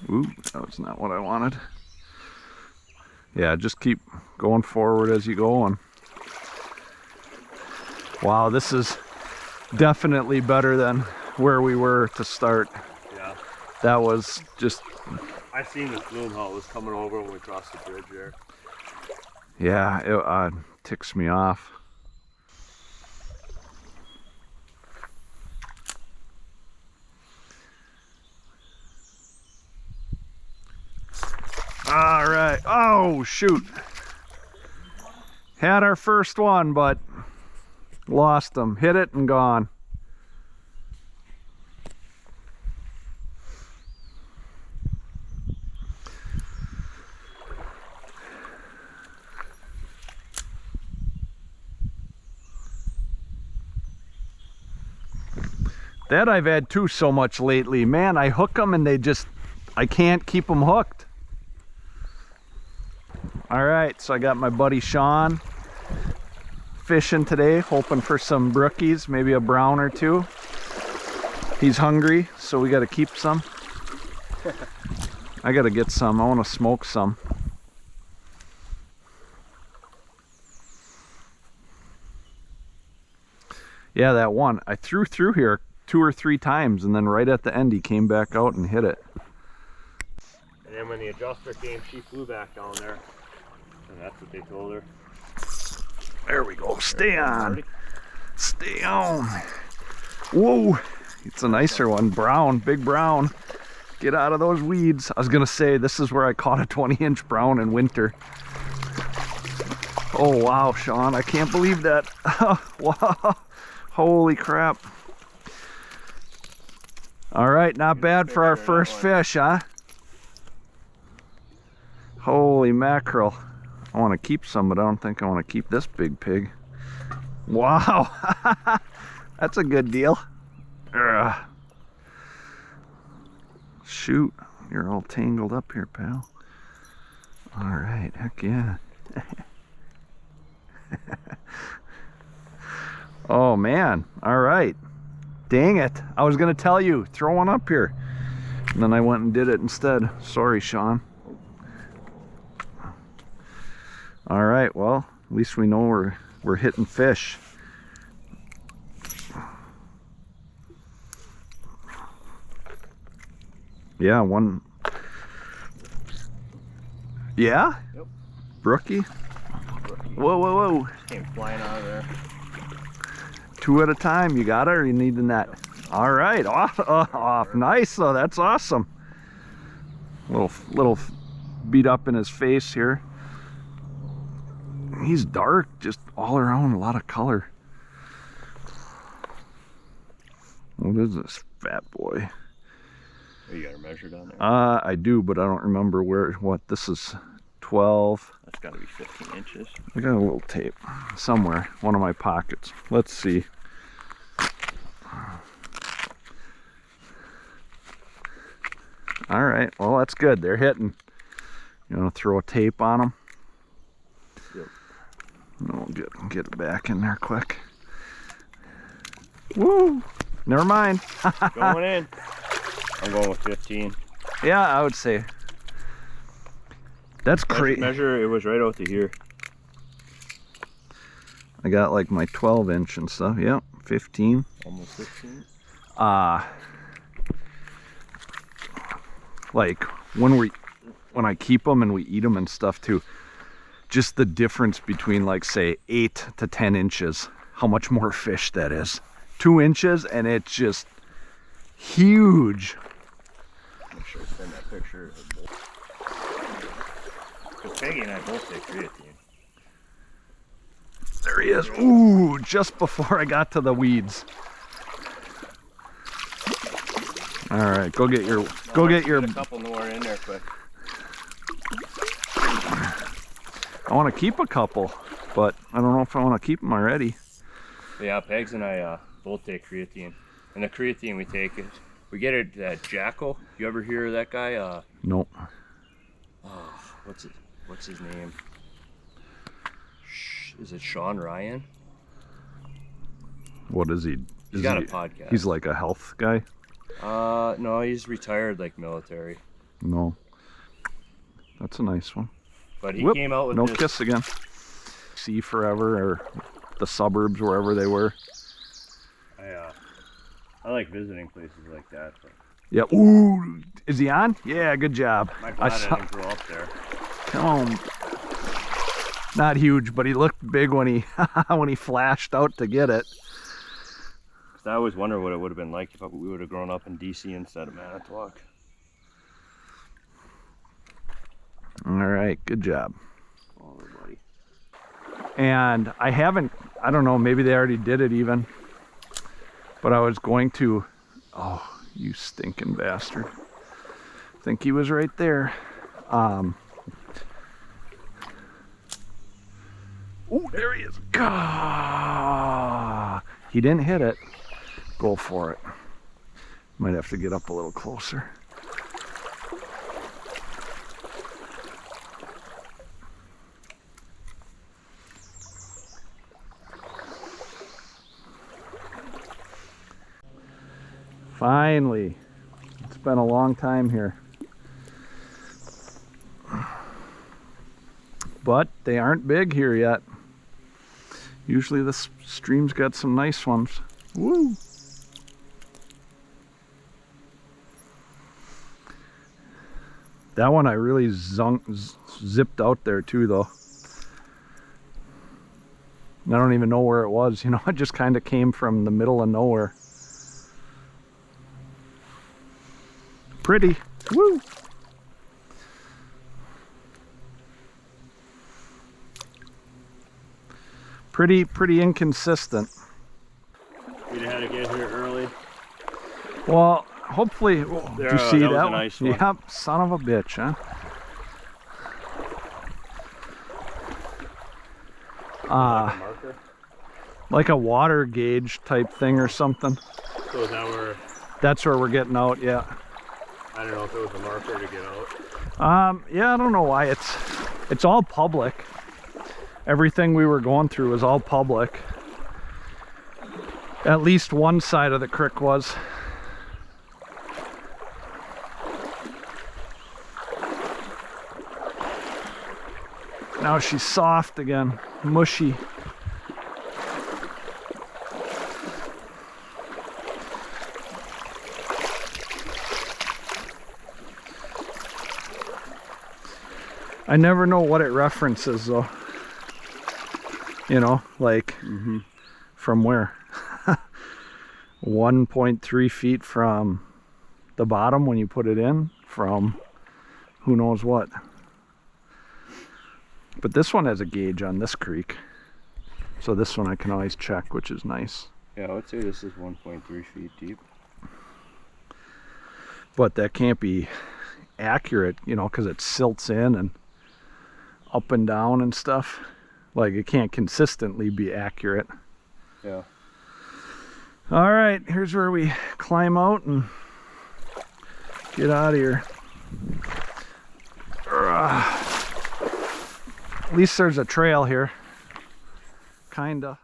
Ooh, that was not what I wanted. Yeah, just keep going forward as you go on. Wow, this is definitely better than where we were to start. Yeah. That was just... I seen the flume how it was coming over when we crossed the bridge there. Yeah, it ticks me off. All right. Oh, shoot. Had our first one, but lost them. Hit it and gone. That I've had too so much lately. Man, I hook them and they just, I can't keep them hooked. All right, so I got my buddy Shawn fishing today, hoping for some brookies, maybe a brown or two. He's hungry, so we got to keep some. I got to get some. I want to smoke some. Yeah, that one. I threw through here 2 or 3 times, and then right at the end he came back out and hit it. And then when the adjuster came, she flew back down there. And that's what they told her. There we go. Stay on. Stay on. Whoa. It's a nicer one. Brown. Big brown. Get out of those weeds. I was going to say, this is where I caught a 20-inch brown in winter. Oh, wow, Shawn. I can't believe that. Wow. Holy crap. All right. Not bad for our first fish, huh? Holy mackerel. I want to keep some, but I don't think I want to keep this big pig. Wow. That's a good deal. Ugh. Shoot. You're all tangled up here, pal. All right. Heck yeah. Oh, man. All right. Dang it. I was going to tell you, throw one up here. And then I went and did it instead. Sorry, Shawn. All right, well, at least we know we're hitting fish. Yeah, one. Yeah? Yep. Brookie? Whoa, whoa, whoa. Came flying out of there. 2 at a time. You got it, or you need the net? Yep. All right, off. Nice, though. That's awesome. Little beat up in his face here. He's dark, just all around, a lot of color. What is this fat boy? Oh, you got her measured on there? I do, but I don't remember what. This is 12. That's got to be 15 inches. I got a little tape somewhere, one of my pockets. Let's see. All right, well, that's good. They're hitting. You want to throw a tape on them? Yep. We'll get it back in there quick. Woo! Never mind. Going in. I'm going with 15. Yeah, I would say. That's great. Measure, it was right out to here. I got like my 12-inch and stuff. Yep, 15. Almost 15. Like when I keep them and we eat them and stuff too, just the difference between, like, say 8 to 10 inches, how much more fish that is. 2 inches and it's just huge. Make sure I send that picture. Because Peggy and I both take creatine. There he is. Ooh, just before I got to the weeds. All right, go get your. A couple more in there quick. I want to keep a couple, but I don't know if I want to keep them already. Yeah, Pegs and I both take creatine, and the creatine we take we get it at Jacko. You ever hear of that guy? Nope. Oh, what's his name? Is it Shawn Ryan? What is he? He's got a podcast. He's like a health guy. No, he's retired, like military. No. That's a nice one. But he Whoop, came out with no this. kiss again. See forever, or the suburbs, wherever they were. I like visiting places like that. But Yeah. Ooh, is he on? Yeah, good job. my glad I didn't grow up there. Come on. Not huge, but he looked big when he when he flashed out to get it. I always wonder what it would have been like if we would have grown up in DC instead of Manitowoc. All right, good job. Oh, buddy. And I don't know, maybe they already did it even, but I was going to, oh, you stinking bastard. I think he was right there. Oh, there he is. Gah! He didn't hit it. Go for it. Might have to get up a little closer. Finally. It's been a long time here. But they aren't big here yet. Usually the stream's got some nice ones. Woo! That one I really zipped out there too, though. I don't even know where it was, you know, it just kind of came from the middle of nowhere. Pretty. Woo! Pretty inconsistent. You'd have had to get here early. Well, hopefully, did you see that was a one? nice one. Yep, son of a bitch, huh? Marker? Like a water gauge type thing or something. So is that where? That's where we're getting out, yeah. I don't know if it was a marker to get out. Yeah, I don't know why. It's all public. Everything we were going through was all public. At least one side of the creek was. Now she's soft again, mushy. I never know what it references though. You know, like from where? 1.3 feet from the bottom when you put it in, from who knows what. But this one has a gauge on this creek, so this one I can always check, which is nice. Yeah, I would say this is 1.3 feet deep. But that can't be accurate, you know, because it silts in and up and down and stuff. Like, it can't consistently be accurate. Yeah. All right, here's where we climb out and get out of here. At least there's a trail here. Kinda.